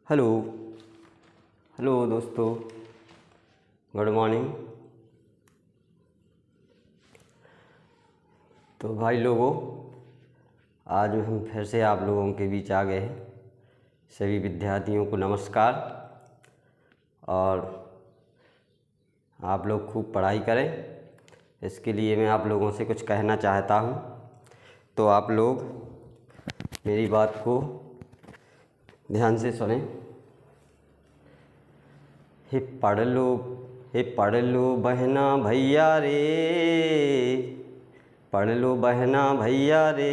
Hello hello दोस्तों, good morning. तो भाई लोगों, आज हम फिर से आप लोगों के बीच आ गए हैं। सभी विद्यार्थियों को नमस्कार। और आप लोग खूब पढ़ाई करें, इसके लिए मैं आप लोगों से कुछ कहना चाहता हूँ। तो आप लोग मेरी बात को ध्यान से सुनें। हे पढ़ लो बहना भैया रे, पढ़ लो बहना भैया रे,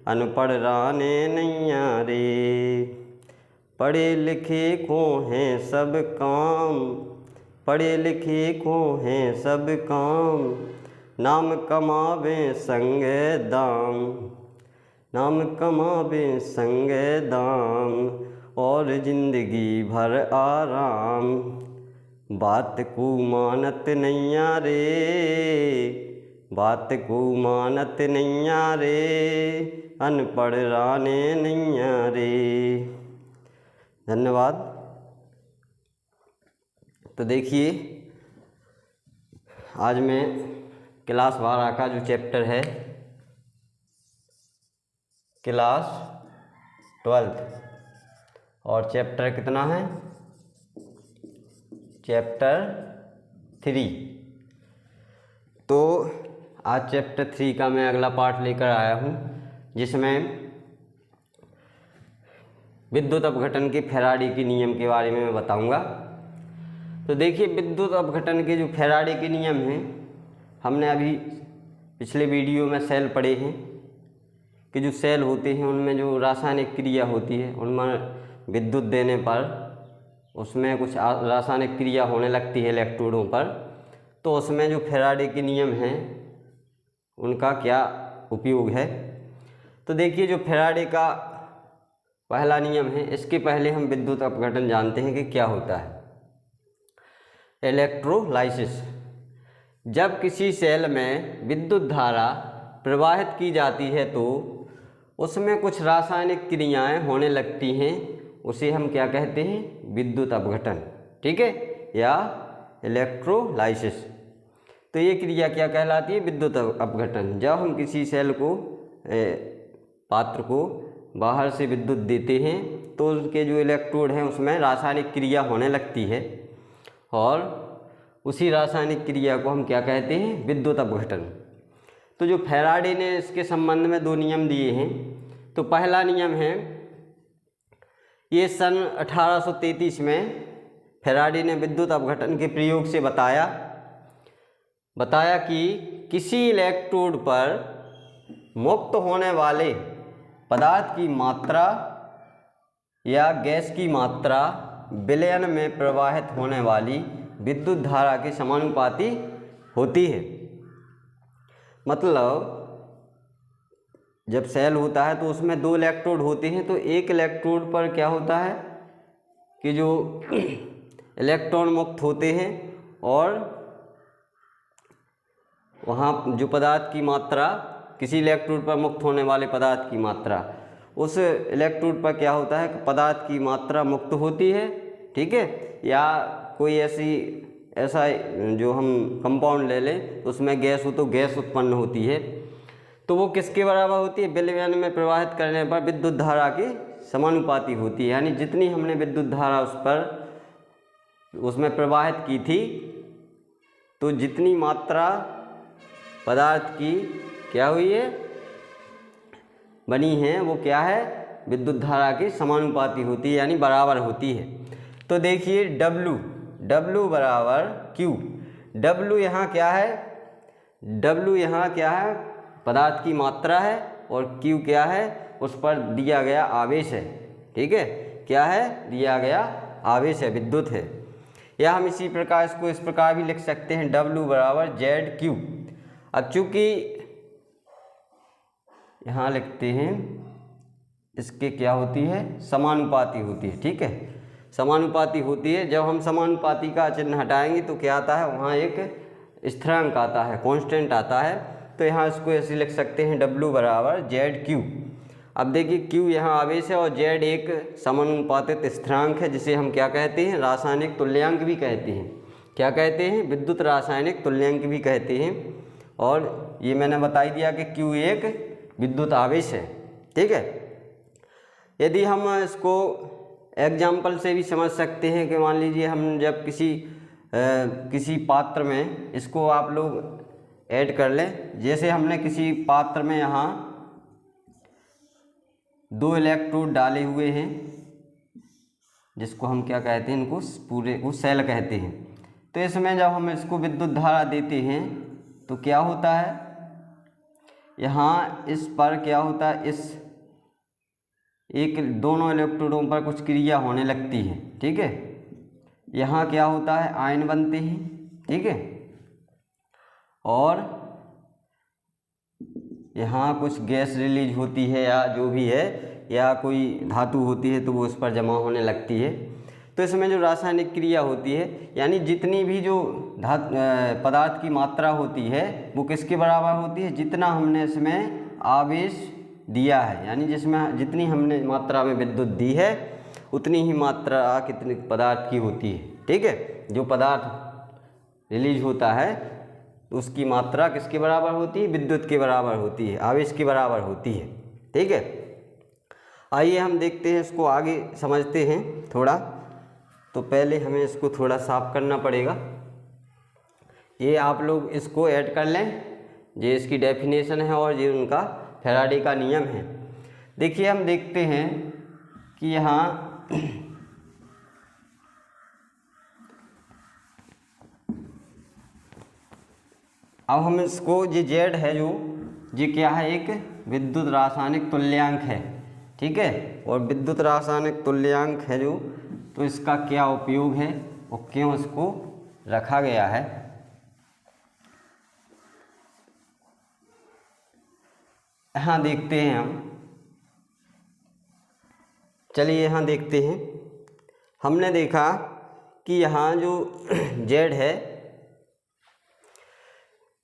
अनपढ़ राने नैया रे। पढ़े लिखे को हैं सब काम, पढ़े लिखे को हैं सब काम, नाम कमावे संग दाम, नाम कमावे संग दाम, और जिंदगी भर आराम। बात को मानत नैया रे, बात को मानत नैया रे, अनपढ़ राने नैया रे। धन्यवाद। तो देखिए, आज मैं क्लास 12 का जो चैप्टर है, क्लास 12, और चैप्टर कितना है, चैप्टर 3। तो आज चैप्टर 3 का मैं अगला पार्ट लेकर आया हूँ, जिसमें विद्युत अपघटन के फैराडे के नियम के बारे में मैं बताऊँगा। तो देखिए, विद्युत अपघटन के जो फैराडे के नियम हैं, हमने अभी पिछले वीडियो में सेल पढ़े हैं कि जो सेल होते हैं उनमें जो रासायनिक क्रिया होती है, उनमें विद्युत देने पर उसमें कुछ रासायनिक क्रिया होने लगती है इलेक्ट्रोडों पर। तो उसमें जो फैराडे के नियम हैं उनका क्या उपयोग है। तो देखिए, जो फैराडे का पहला नियम है, इसके पहले हम विद्युत अपघटन जानते हैं कि क्या होता है। इलेक्ट्रोलाइसिस, जब किसी सेल में विद्युत धारा प्रवाहित की जाती है तो उसमें कुछ रासायनिक क्रियाएं होने लगती हैं, उसे हम क्या कहते हैं, विद्युत अपघटन, ठीक है, या इलेक्ट्रोलाइसिस। तो ये क्रिया क्या कहलाती है, विद्युत अपघटन। जब हम किसी सेल को पात्र को बाहर से विद्युत देते हैं तो उसके जो इलेक्ट्रोड हैं उसमें रासायनिक क्रिया होने लगती है, और उसी रासायनिक क्रिया को हम क्या कहते हैं, विद्युत अपघटन। तो जो फैराडे ने इसके संबंध में 2 नियम दिए हैं। तो पहला नियम है, ये सन 1833 में फैराडे ने विद्युत अपघटन के प्रयोग से बताया कि किसी इलेक्ट्रोड पर मुक्त होने वाले पदार्थ की मात्रा या गैस की मात्रा विलयन में प्रवाहित होने वाली विद्युत धारा के समानुपाती होती है। मतलब जब सेल होता है तो उसमें 2 इलेक्ट्रोड होते हैं, तो एक इलेक्ट्रोड पर क्या होता है कि जो इलेक्ट्रॉन मुक्त होते हैं, और वहाँ जो पदार्थ की मात्रा, किसी इलेक्ट्रोड पर मुक्त होने वाले पदार्थ की मात्रा, उस इलेक्ट्रोड पर क्या होता है कि पदार्थ की मात्रा मुक्त होती है, ठीक है, या कोई ऐसा जो हम कंपाउंड ले लें तो उसमें गैस हो तो गैस उत्पन्न होती है। तो वो किसके बराबर होती है, विलयन में प्रवाहित करने पर विद्युत धारा की समानुपाती होती है। यानी जितनी हमने विद्युत धारा उसमें प्रवाहित की थी, तो जितनी मात्रा पदार्थ की क्या हुई है, बनी है, वो क्या है, विद्युत धारा की समानुपाती होती है, यानी बराबर होती है। तो देखिए, W बराबर Q। W यहाँ क्या है, W यहाँ क्या है, पदार्थ की मात्रा है, और Q क्या है, उस पर दिया गया आवेश है, ठीक है, क्या है, दिया गया आवेश है, विद्युत है। या हम इसी प्रकार इसको इस प्रकार भी लिख सकते हैं, W बराबर ZQ। अब चूंकि यहाँ लिखते हैं, इसके क्या होती है, समानुपाती होती है, ठीक है, समानुपाती होती है। जब हम समानुपाती का चिन्ह हटाएंगे तो क्या आता है, वहाँ एक स्थिरांक आता है, कांस्टेंट आता है। तो यहाँ इसको ऐसे लिख सकते हैं, W बराबर ZQ। अब देखिए Q यहाँ आवेश है और Z एक समानुपातित स्थिरांक है, जिसे हम क्या कहते हैं, रासायनिक तुल्यांक भी कहते हैं। क्या कहते हैं, विद्युत रासायनिक तुल्यांक भी कहते हैं। और ये मैंने बता ही दिया कि Q एक विद्युत आवेश है। ठीक है, यदि हम इसको एग्जाम्पल से भी समझ सकते हैं कि मान लीजिए हम जब किसी पात्र में इसको आप लोग ऐड कर लें, जैसे हमने किसी पात्र में यहाँ 2 इलेक्ट्रोड डाले हुए हैं, जिसको हम क्या कहते हैं, इनको पूरे को सेल कहते हैं। तो इसमें जब हम इसको विद्युत धारा देते हैं तो क्या होता है, यहाँ इस पर क्या होता है, इस दोनों इलेक्ट्रोडों पर कुछ क्रिया होने लगती है। ठीक है, यहाँ क्या होता है, आयन बनते हैं। ठीक है, और यहाँ कुछ गैस रिलीज होती है या जो भी है, या कोई धातु होती है तो वो उस पर जमा होने लगती है। तो इसमें जो रासायनिक क्रिया होती है, यानी जितनी भी जो पदार्थ की मात्रा होती है वो किसके बराबर होती है, जितना हमने इसमें आवेश दिया है, यानी जिसमें जितनी हमने मात्रा में विद्युत दी है उतनी ही मात्रा कितने पदार्थ की होती है। ठीक है, जो पदार्थ रिलीज होता है उसकी मात्रा किसके बराबर होती है, विद्युत के बराबर होती है, आवेश के बराबर होती है। ठीक है, आइए हम देखते हैं, इसको आगे समझते हैं थोड़ा। तो पहले हमें इसको थोड़ा साफ करना पड़ेगा। ये आप लोग इसको ऐड कर लें, ये इसकी डेफिनेशन है और ये उनका फैराडे का नियम है। देखिए हम देखते हैं कि यहाँ अब हम इसको, ये Z है जो, ये क्या है, एक विद्युत रासायनिक तुल्यांक है। ठीक है, और विद्युत रासायनिक तुल्यांक है जो, तो इसका क्या उपयोग है और क्यों इसको रखा गया है। यहाँ देखते हैं हम, चलिए यहाँ देखते हैं। हमने देखा कि यहाँ जो Z है,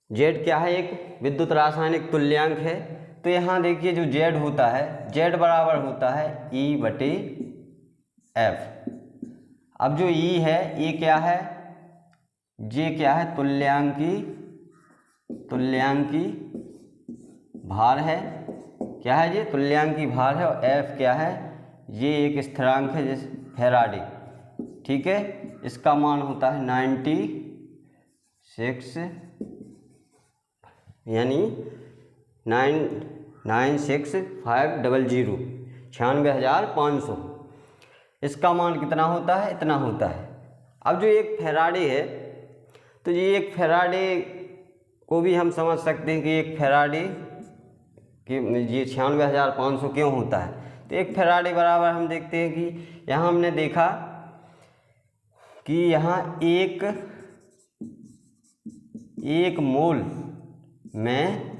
Z क्या है, एक विद्युत रासायनिक तुल्यांक है। तो यहाँ देखिए जो Z होता है, Z बराबर होता है E/F। अब जो E है, ये क्या है, ये क्या है, तुल्यांकी भार है। क्या है, ये तुल्यांकी भार है। और F क्या है, ये एक स्थिरांक है, जैसे फैराडे। ठीक है, इसका मान होता है 96, यानी 996,500, 96,500। इसका मान कितना होता है, इतना होता है। अब जो एक फैराडे है, तो ये एक फैराडे को भी हम समझ सकते हैं कि एक फैराडे कि ये 96,500 क्यों होता है। तो एक फैराडे बराबर हम देखते हैं कि यहाँ हमने देखा कि यहाँ एक मोल में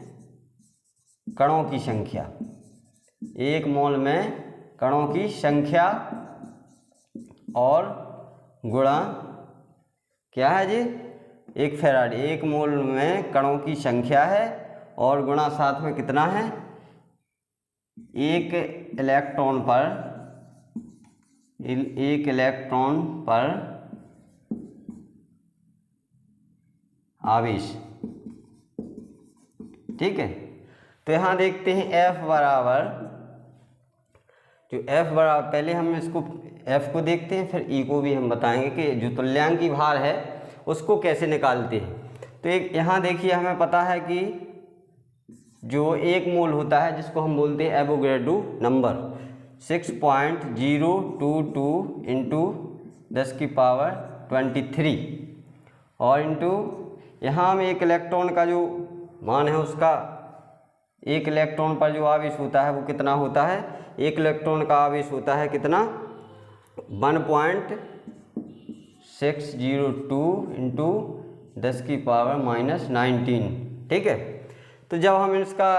कणों की संख्या, एक मोल में कणों की संख्या और गुणा क्या है जी, एक फैराडे, एक मोल में कणों की संख्या है और गुणा साथ में कितना है, एक इलेक्ट्रॉन पर आवेश। ठीक है, तो यहाँ देखते हैं F बराबर, जो F बराबर, पहले हम इसको F को देखते हैं, फिर E को भी हम बताएंगे कि जो तुल्यांकी भार है उसको कैसे निकालते हैं। तो एक यहाँ देखिए, हमें पता है कि जो एक मोल होता है जिसको हम बोलते हैं एवोगैड्रो नंबर, 6.022 इंटू 10⁻23 और इंटू यहाँ में एक इलेक्ट्रॉन का जो मान है उसका, एक इलेक्ट्रॉन पर जो आवेश होता है वो कितना होता है, एक इलेक्ट्रॉन का आवेश होता है कितना, 1.602 इंटू 10⁻⁻19। ठीक है, तो जब हम इसका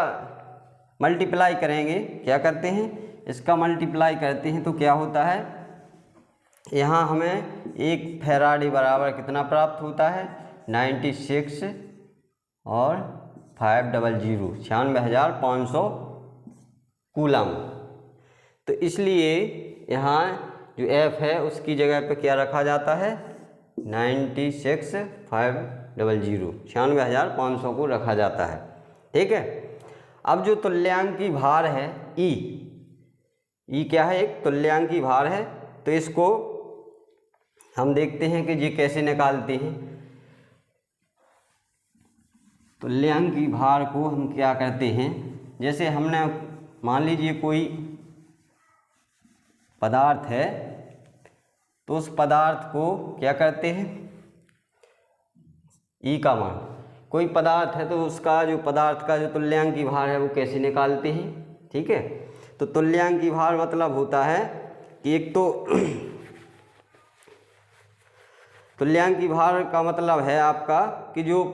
मल्टीप्लाई करेंगे, क्या करते हैं, इसका मल्टीप्लाई करते हैं तो क्या होता है, यहाँ हमें एक फैराडे बराबर कितना प्राप्त होता है, 96 और 500, 96,500 कूलम। तो इसलिए यहाँ जो F है उसकी जगह पे क्या रखा जाता है, 96,500 को रखा जाता है। ठीक है। अब जो तुल्यांकी भार है E क्या है, एक तुल्यांकी भार है। तो इसको हम देखते हैं कि ये कैसे निकालते हैं। तुल्यांकी भार को हम क्या करते हैं, जैसे हमने मान लीजिए कोई पदार्थ है, तो उस पदार्थ को क्या करते हैं, ई का मान, कोई पदार्थ है तो उसका जो पदार्थ का जो तुल्यांकी भार है वो कैसे निकालते हैं। ठीक है। तो तुल्यांकी भार मतलब होता है कि एक तो तुल्यांकी भार का मतलब है आपका कि जो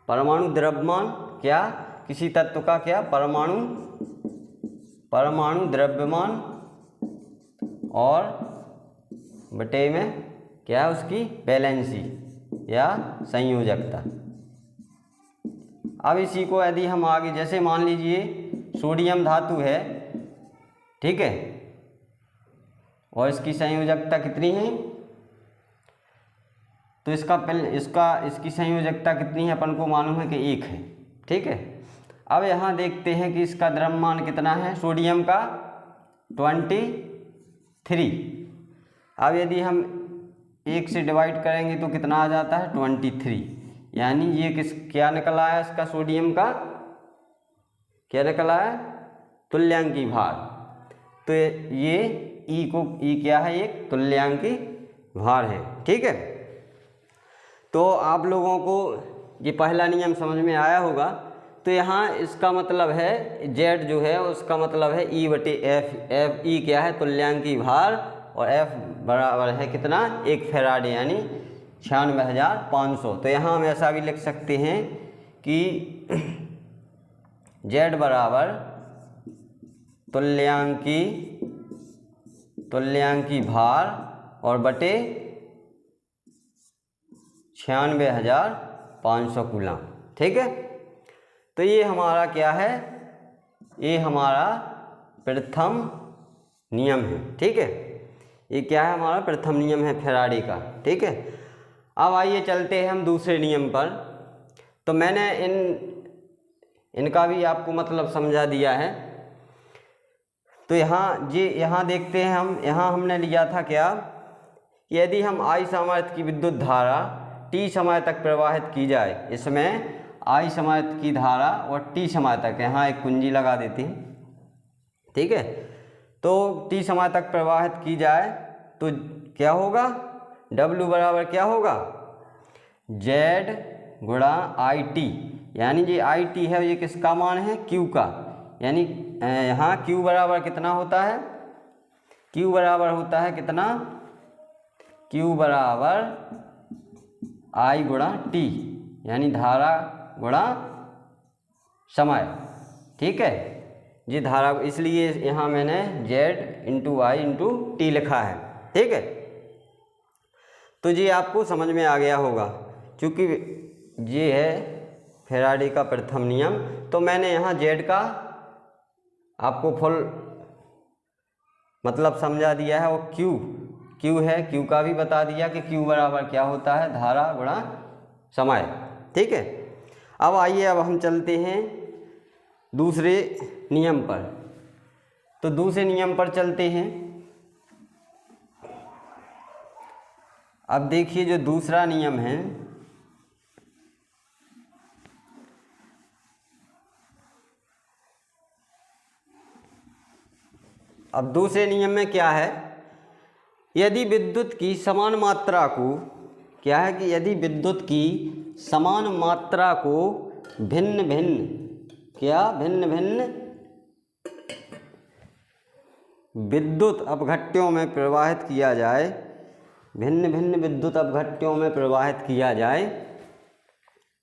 परमाणु द्रव्यमान, क्या किसी तत्व का क्या परमाणु द्रव्यमान और बटे में क्या उसकी वैलेंसी या संयोजकता। अब इसी को यदि हम आगे, जैसे मान लीजिए सोडियम धातु है, ठीक है, और इसकी संयोजकता कितनी है, तो इसकी संयोजकता कितनी है अपन को मालूम है कि 1 है। ठीक है। अब यहाँ देखते हैं कि इसका द्रव्यमान कितना है, सोडियम का 23। अब यदि हम 1 से डिवाइड करेंगे तो कितना आ जाता है, 23। यानी ये क्या निकला है, इसका सोडियम का क्या निकला है, तुल्यांकी भार। तो ये ई क्या है, एक तुल्यांकी भार है। ठीक है। तो आप लोगों को ये पहला नियम समझ में आया होगा। तो यहाँ इसका मतलब है जेड जो है उसका मतलब है ई बटे एफ ई क्या है, तुल्यांकी भार, और एफ बराबर है कितना, 1 फैराडे यानी 96,500। तो यहाँ हम ऐसा भी लिख सकते हैं कि जेड बराबर तुल्यांकी भार और बटे 96,500 कूलम। ठीक है। तो ये हमारा क्या है, ये हमारा प्रथम नियम है। ठीक है। ये क्या है, हमारा प्रथम नियम है फैराडे का। ठीक है। अब आइए चलते हैं हम दूसरे नियम पर। तो मैंने इनका भी आपको मतलब समझा दिया है। तो यहाँ देखते हैं हम, यहाँ हमने लिया था क्या, यदि हम I सामर्थ्य की विद्युत धारा T समय तक प्रवाहित की जाए, इसमें I सामर्थ्य की धारा और T समय तक, यहाँ एक कुंजी लगा देते हैं। ठीक है। तो T समय तक प्रवाहित की जाए तो क्या होगा, W बराबर क्या होगा, Z गुणा IT। यानी ये IT है, ये किसका मान है, Q का। यानी यहाँ Q बराबर कितना होता है, Q बराबर होता है कितना, Q बराबर I गुणा T, यानी धारा गुणा समय। ठीक है। ये धारा, इसलिए यहाँ मैंने Z into I into T लिखा है। ठीक है। तो ये आपको समझ में आ गया होगा, क्योंकि ये है फैराडे का प्रथम नियम। तो मैंने यहाँ Z का आपको फुल मतलब समझा दिया है, और Q है, Q का भी बता दिया कि Q बराबर क्या होता है, धारा गुणा समय। ठीक है। अब आइए, अब हम चलते हैं दूसरे नियम पर। तो दूसरे नियम पर चलते हैं। अब देखिए जो दूसरा नियम है, अब दूसरे नियम में क्या है, यदि विद्युत की समान मात्रा को, क्या है कि यदि विद्युत की समान मात्रा को भिन्न भिन्न विद्युत अपघट्यों में प्रवाहित किया जाए, भिन्न भिन्न विद्युत अपघट्यों में प्रवाहित किया जाए,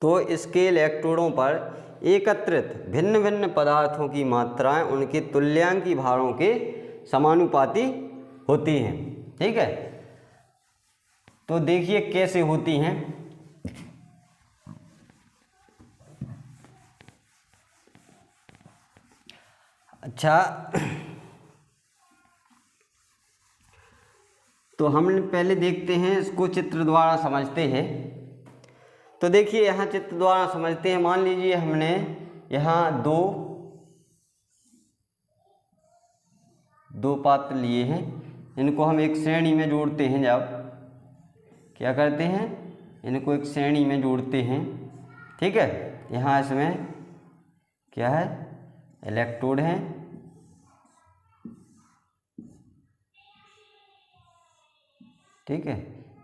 तो इसके इलेक्ट्रोडों पर एकत्रित भिन्न भिन्न पदार्थों की मात्राएं उनके तुल्यांकी भारों के समानुपाती होती हैं। ठीक है। तो देखिए कैसे होती हैं। अच्छा, तो हम पहले देखते हैं इसको चित्र द्वारा समझते हैं। तो देखिए यहाँ चित्र द्वारा समझते हैं। मान लीजिए हमने यहाँ दो पात्र लिए हैं, इनको हम एक श्रेणी में जोड़ते हैं। जब क्या करते हैं, इनको एक श्रेणी में जोड़ते हैं, ठीक है। यहाँ इसमें क्या है, इलेक्ट्रोड हैं, ठीक है।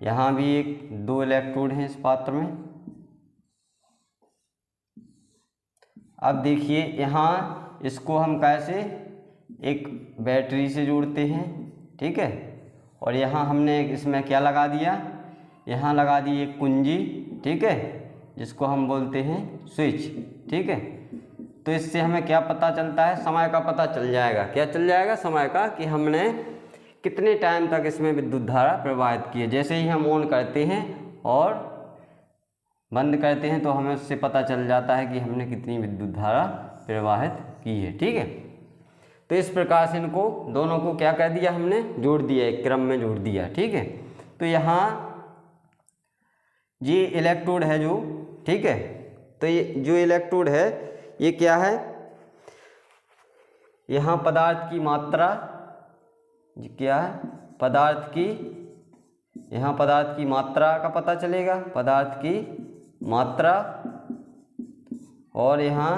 यहाँ भी दो इलेक्ट्रोड हैं इस पात्र में। अब देखिए यहाँ इसको हम कैसे एक बैटरी से जोड़ते हैं, ठीक है। और यहाँ हमने इसमें क्या लगा दिया, यहाँ लगा दी एक कुंजी, ठीक है, जिसको हम बोलते हैं स्विच, ठीक है। तो इससे हमें क्या पता चलता है, समय का पता चल जाएगा। क्या चल जाएगा, समय का, कि हमने कितने टाइम तक इसमें विद्युत धारा प्रवाहित की है। जैसे ही हम ऑन करते हैं और बंद करते हैं तो हमें उससे पता चल जाता है कि हमने कितनी विद्युत धारा प्रवाहित की है, ठीक है। तो इस प्रकार से इनको दोनों को क्या कर दिया, हमने जोड़ दिया, एक क्रम में जोड़ दिया, ठीक है। तो यहाँ ये इलेक्ट्रोड है जो, ठीक है, तो ये जो इलेक्ट्रोड है ये क्या है, यहाँ पदार्थ की मात्रा, क्या है, पदार्थ की, यहाँ पदार्थ की मात्रा का पता चलेगा, पदार्थ की मात्रा। और यहाँ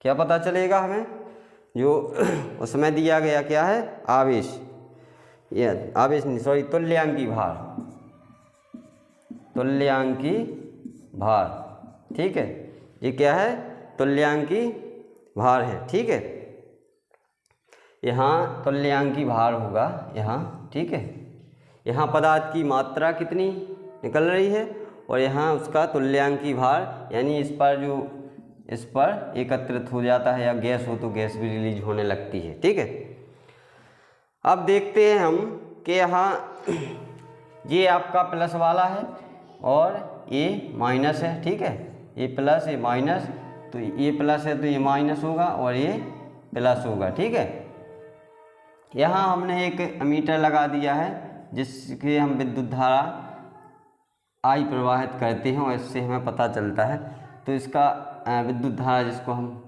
क्या पता चलेगा हमें, जो उसमें दिया गया क्या है, आवेश, ये आवेश नहीं, सॉरी, तुल्यांकी भार, तुल्यांकी भार, ठीक है। ये क्या है, तुल्यांकी भार है, ठीक है। यहाँ तुल्यांकी भार होगा यहाँ, ठीक है। यहाँ पदार्थ की मात्रा कितनी निकल रही है और यहाँ उसका तुल्यांकी भार, यानी इस पर एकत्रित हो जाता है, या गैस हो तो गैस भी रिलीज होने लगती है, ठीक है। अब देखते हैं हम कि यहाँ ये आपका प्लस वाला है और ये माइनस है, ठीक है। ये प्लस, ये माइनस, तो ये प्लस है तो ये माइनस होगा और ये प्लस होगा, ठीक है। यहाँ हमने एक एमीटर लगा दिया है जिसके हम विद्युत धारा आई प्रवाहित करते हैं और इससे हमें पता चलता है। तो इसका विद्युत धारा जिसको हम,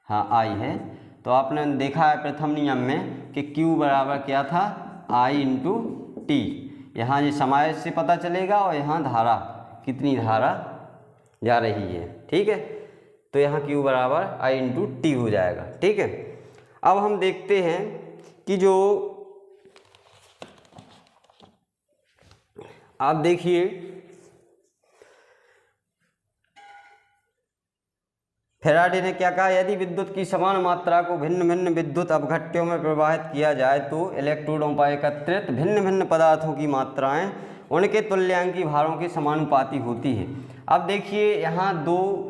हाँ, आई है। तो आपने देखा है प्रथम नियम में कि Q बराबर क्या था, I इंटू टी। यहाँ ये समय से पता चलेगा और यहाँ धारा, कितनी धारा जा रही है, ठीक है। तो यहाँ Q बराबर I इंटू टी हो जाएगा, ठीक है। अब हम देखते हैं कि जो आप देखिए फैराडे ने क्या कहा, यदि विद्युत की समान मात्रा को भिन्न भिन्न विद्युत अपघट्यों में प्रवाहित किया जाए तो इलेक्ट्रोडों पर एकत्रित भिन्न भिन्न पदार्थों की मात्राएं उनके तुल्यांकी भारों के समानुपाती होती है। अब देखिए यहाँ दो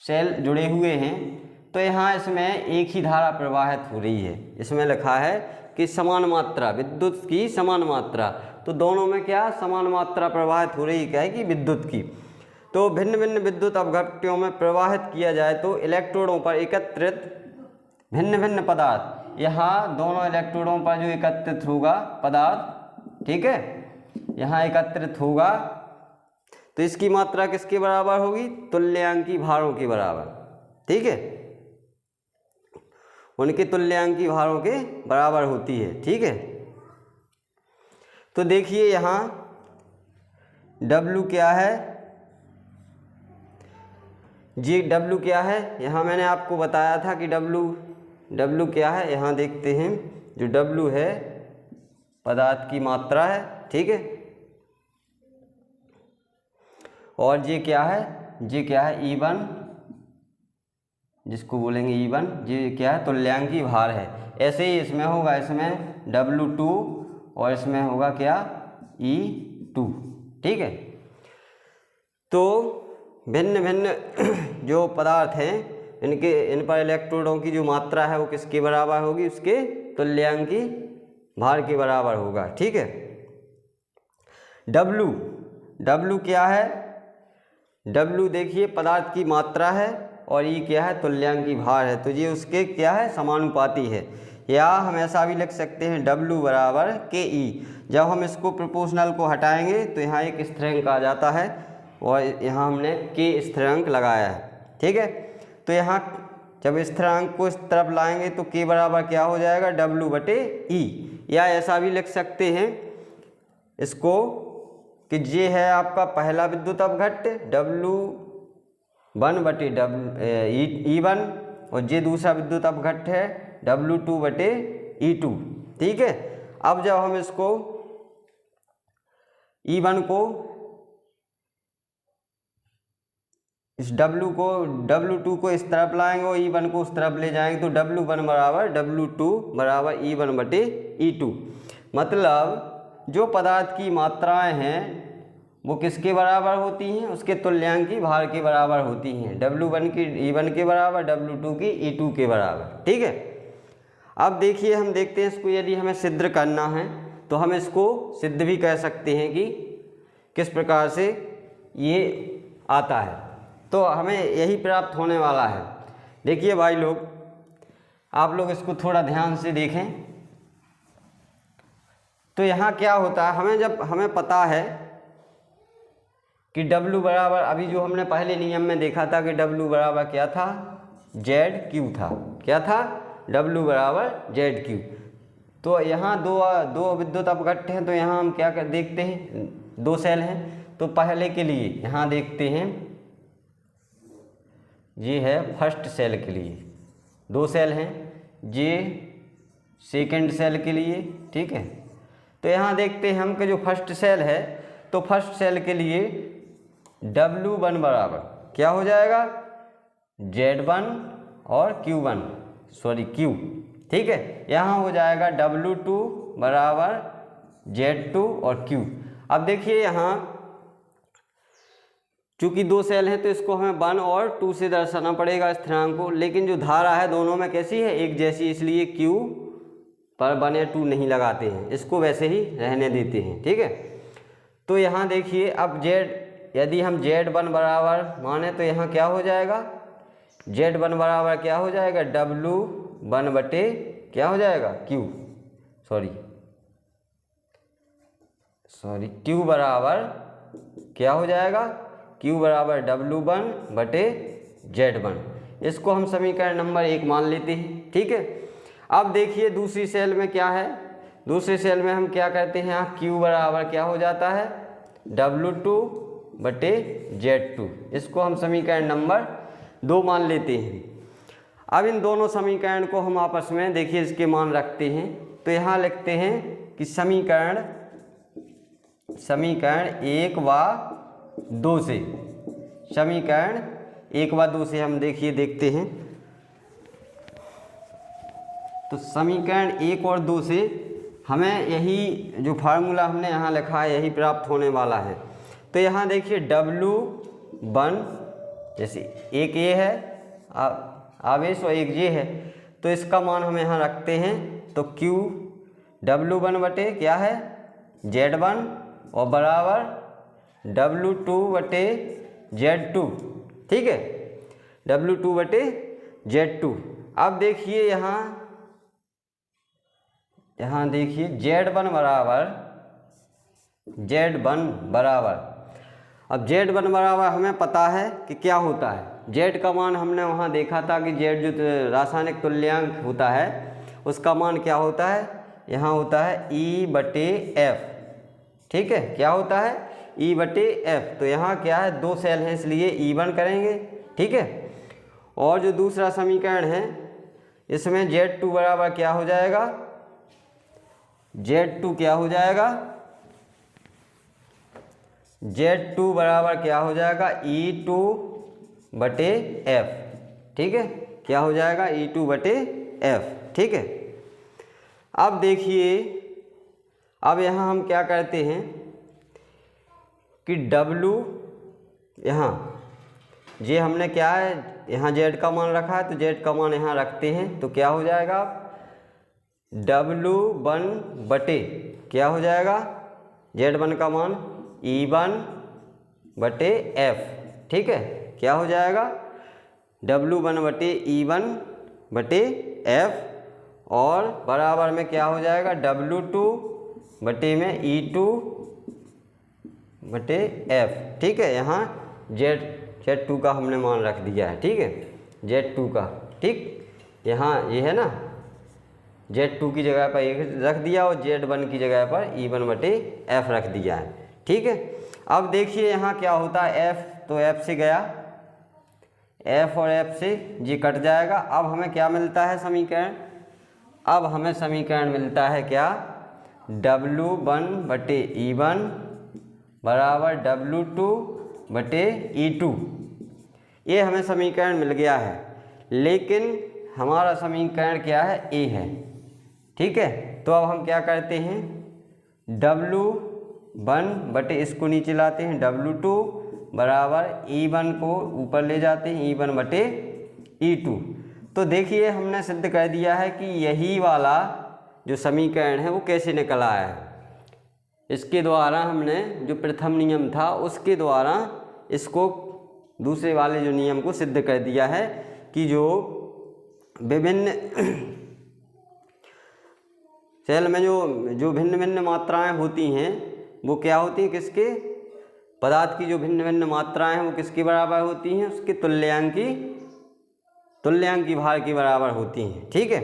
सेल जुड़े हुए हैं, तो यहाँ इसमें एक ही धारा प्रवाहित हो रही है। इसमें लिखा है कि समान मात्रा, विद्युत की समान मात्रा, तो दोनों में क्या समान मात्रा प्रवाहित हो रही है कि विद्युत की। तो भिन्न भिन्न विद्युत अपघट्यों में प्रवाहित किया जाए तो इलेक्ट्रोडों पर एकत्रित भिन्न भिन्न पदार्थ, यहाँ दोनों इलेक्ट्रोडों पर जो एकत्रित होगा पदार्थ, ठीक है, यहाँ एकत्रित होगा, तो इसकी मात्रा किसके बराबर होगी, तुल्यांकी भारों के बराबर, ठीक है, उनके तुल्यांकी भारों के बराबर होती है, ठीक है। तो देखिए यहाँ W क्या है, जी W क्या है, यहाँ मैंने आपको बताया था कि W क्या है। यहाँ देखते हैं, जो W है पदार्थ की मात्रा है, ठीक है। और जी क्या है, जी क्या है, E1, जिसको बोलेंगे E1, जी क्या है, तुल्यांकी भार है। ऐसे ही इसमें होगा, इसमें W2 और इसमें होगा क्या, E2, ठीक है। तो भिन्न भिन्न जो पदार्थ हैं इन पर इलेक्ट्रोडों की जो मात्रा है वो किसके बराबर होगी, उसके तुल्यांकी भार के बराबर होगा, ठीक है। W क्या है, W देखिए पदार्थ की मात्रा है, और ई क्या है, तुल्यांकी भार है, तो ये उसके क्या है, समानुपाती है। या हम ऐसा भी लिख सकते हैं W बराबर के ई। जब हम इसको प्रोपोर्शनल को हटाएंगे तो यहाँ एक स्थिरांक आ जाता है और यहाँ हमने के स्थिरांक लगाया है, ठीक है। तो यहाँ जब स्थिरांक को इस तरफ लाएंगे तो के बराबर क्या हो जाएगा, W बटे ई। या ऐसा भी लिख सकते हैं इसको कि ये है आपका पहला विद्युत अपघट्ट W1 बटे E1 और ये दूसरा विद्युत अपघट्ट है W2 बटे E2, ठीक है। अब जब हम इसको E1 को इस W2 को इस तरफ लाएंगे और E1 को उस तरफ ले जाएंगे तो W1 बराबर W2 बराबर E1 बटे E2। मतलब जो पदार्थ की मात्राएं हैं वो किसके बराबर होती हैं, उसके तुल्यांकी भार के बराबर होती हैं। W1 की E1 के बराबर, W2 की E2 के बराबर, ठीक है। अब देखिए हम देखते हैं इसको, यदि हमें सिद्ध करना है तो हम इसको सिद्ध भी कह सकते हैं कि किस प्रकार से ये आता है, तो हमें यही प्राप्त होने वाला है। देखिए भाई लोग, आप लोग इसको थोड़ा ध्यान से देखें तो यहाँ क्या होता है, हमें पता है कि W बराबर, अभी जो हमने पहले नियम में देखा था कि W बराबर क्या था, ZQ था। क्या था, W बराबर ZQ। तो यहाँ दो विद्युत अपघट्ट हैं, तो यहाँ हम क्या देखते हैं, दो सेल हैं। तो पहले के लिए यहाँ देखते हैं, ये है फर्स्ट सेल के लिए, दो सेल हैं, ये सेकंड सेल के लिए, ठीक है। तो यहाँ देखते हैं हम कि जो फर्स्ट सेल है, तो फर्स्ट सेल के लिए W1 बराबर क्या हो जाएगा, Z1 और Q, ठीक है। यहाँ हो जाएगा W2 बराबर Z2 और Q। अब देखिए यहाँ चूँकि दो सेल हैं तो इसको हमें 1 और 2 से दर्शाना पड़ेगा स्थिरांक को, लेकिन जो धारा है दोनों में कैसी है, एक जैसी, इसलिए Q पर 1 या 2 नहीं लगाते हैं, इसको वैसे ही रहने देते हैं, ठीक है। तो यहाँ देखिए अब यदि हम Z1 बराबर माने तो यहाँ क्या हो जाएगा, Z1 बराबर क्या हो जाएगा, W1 बटे क्या हो जाएगा, Q बराबर क्या हो जाएगा, Q बराबर W1 बटे Z1। इसको हम समीकरण नंबर 1 मान लेते हैं, ठीक है। अब देखिए दूसरी सेल में क्या है, दूसरी सेल में हम क्या करते हैं, यहाँ Q बराबर क्या हो जाता है, W2 बटे Z2। इसको हम समीकरण नंबर 2 मान लेते हैं। अब इन दोनों समीकरण को हम आपस में देखिए इसके मान रखते हैं, तो यहाँ लिखते हैं कि समीकरण 1 व 2 से, समीकरण 1 व 2 से हम देखते हैं। तो समीकरण 1 और 2 से हमें यही जो फार्मूला हमने यहाँ लिखा है यही प्राप्त होने वाला है। तो यहाँ देखिए W1, जैसे एक ये है आवेश और एक ये है, तो इसका मान हम यहाँ रखते हैं। तो Q W1 बटे क्या है, Z1 और बराबर W2 बटे Z2, ठीक है, W2 बटे Z2। अब देखिए यहाँ देखिए Z1 बराबर, अब Z1 बराबर हमें पता है कि क्या होता है, Z का मान हमने वहाँ देखा था कि Z जो रासायनिक तुल्यांक होता है उसका मान क्या होता है, यहाँ होता है E बटे F, ठीक है, क्या होता है, E बटे F। तो यहाँ क्या है, दो सेल हैं इसलिए E1 करेंगे, ठीक है। और जो दूसरा समीकरण है इसमें Z2 बराबर क्या हो जाएगा, Z2 क्या हो जाएगा, Z2 बराबर क्या हो जाएगा, E2 बटे F, ठीक है, क्या हो जाएगा, E2 बटे F, ठीक है। अब देखिए, अब यहाँ हम क्या करते हैं कि W यहाँ ये हमने क्या है, यहाँ Z का मान रखा है तो Z का मान यहाँ रखते हैं, तो क्या हो जाएगा, W1 बटे क्या हो जाएगा, Z1 का मान E1 बटे F, ठीक है, क्या हो जाएगा, W1/E1/F और बराबर में क्या हो जाएगा W2/E2/F। ठीक है, यहाँ Z2 का हमने मान रख दिया है। ठीक है, Z2 का, ठीक, यहाँ ये है ना, Z2 की जगह पर एक रख दिया और Z1 की जगह पर E1/F रख दिया है। ठीक है, अब देखिए यहाँ क्या होता है, F तो F से गया, F और F से जी कट जाएगा। अब हमें क्या मिलता है समीकरण, अब हमें समीकरण मिलता है क्या, W1/E1 बराबर W2/E2। ये हमें समीकरण मिल गया है, लेकिन हमारा समीकरण क्या है, A है। ठीक है, तो अब हम क्या करते हैं, W1 इसको नीचे लाते हैं, W2 बराबर E1 को ऊपर ले जाते हैं, E1/E2। तो देखिए हमने सिद्ध कर दिया है कि यही वाला जो समीकरण है वो कैसे निकल आया है। इसके द्वारा हमने जो प्रथम नियम था उसके द्वारा इसको दूसरे वाले जो नियम को सिद्ध कर दिया है कि जो विभिन्न सेल में जो भिन्न भिन्न मात्राएं होती हैं वो क्या होती हैं, किसके, पदार्थ की जो भिन्न भिन्न मात्राएं हैं वो किसके बराबर होती हैं, उसके तुल्यांकी भार के बराबर होती हैं। ठीक है,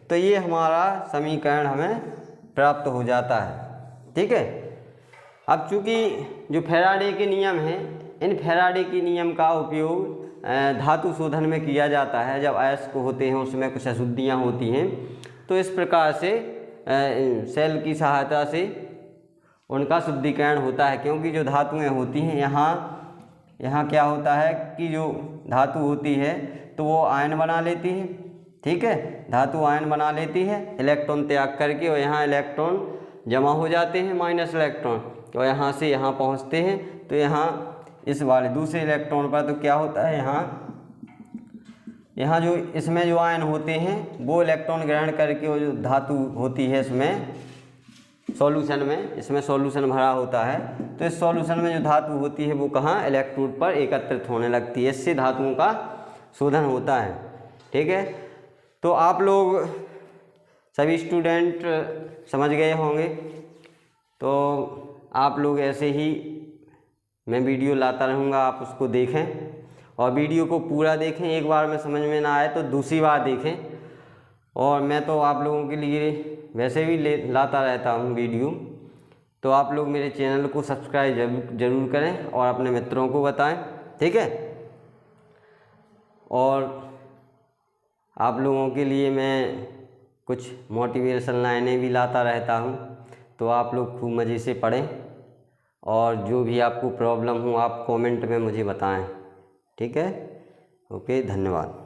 तो ये हमारा समीकरण हमें प्राप्त हो जाता है। ठीक है, अब चूँकि जो फैराडे के नियम हैं, इन फैराडे के नियम का उपयोग धातु शोधन में किया जाता है। जब अयस्क होते हैं उसमें कुछ अशुद्धियाँ होती हैं, तो इस प्रकार से सेल की सहायता से उनका शुद्धिकरण होता है। क्योंकि जो धातुएं होती हैं यहाँ क्या होता है कि जो धातु होती है तो वो आयन बना लेती है। ठीक है, धातु आयन बना लेती है इलेक्ट्रॉन त्याग करके, और यहाँ इलेक्ट्रॉन जमा हो जाते हैं माइनस इलेक्ट्रॉन, और यहाँ से यहाँ पहुँचते हैं। तो यहाँ इस वाले दूसरे इलेक्ट्रॉन पर तो क्या होता है, यहाँ जो इसमें जो आयन होते हैं वो इलेक्ट्रॉन ग्रहण करके वो जो धातु होती है इसमें सॉल्यूशन में, इसमें सॉल्यूशन भरा होता है, तो इस सॉल्यूशन में जो धातु होती है वो कहाँ, इलेक्ट्रोड पर एकत्रित होने लगती है। इससे धातुओं का शोधन होता है। ठीक है, तो आप लोग सभी स्टूडेंट समझ गए होंगे। तो आप लोग ऐसे ही मैं वीडियो लाता रहूँगा, आप उसको देखें और वीडियो को पूरा देखें। एक बार में समझ में ना आए तो दूसरी बार देखें। और मैं तो आप लोगों के लिए वैसे भी लाता रहता हूँ वीडियो, तो आप लोग मेरे चैनल को सब्सक्राइब जरूर करें और अपने मित्रों को बताएं। ठीक है, और आप लोगों के लिए मैं कुछ मोटिवेशन लाइनें भी लाता रहता हूँ, तो आप लोग खूब मज़े से पढ़ें और जो भी आपको प्रॉब्लम हो आप कमेंट में मुझे बताएं। ठीक है, ओके, धन्यवाद।